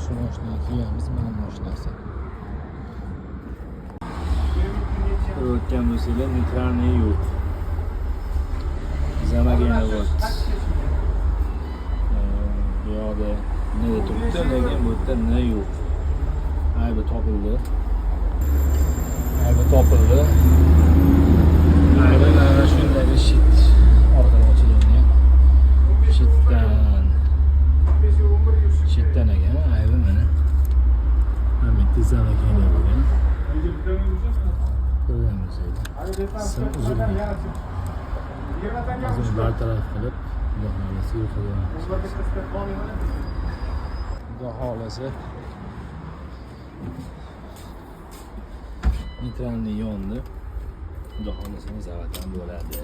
shu mashinaga kelganmiz, mana mashinasi. Ko'rayotgan bo'lsanglar, neytralniy yo'q. Zamaginovost. Bu yoqda nega turibdi, lekin bu yerda nima yo'q. Aybi topildi. Aybi mana shundagi shit orqaga ochilgan. Shitdan ekan, aybi mana. Mana bitta zamagina bo'lgan. Ko'ramiz edi. Sim uzilgan. O'zini bartaraf qilib, Xudo xolasa yo'qolamiz. Xudo xolasa neytralniy yondi. Xudo xolasa zavatdan bo'ladi.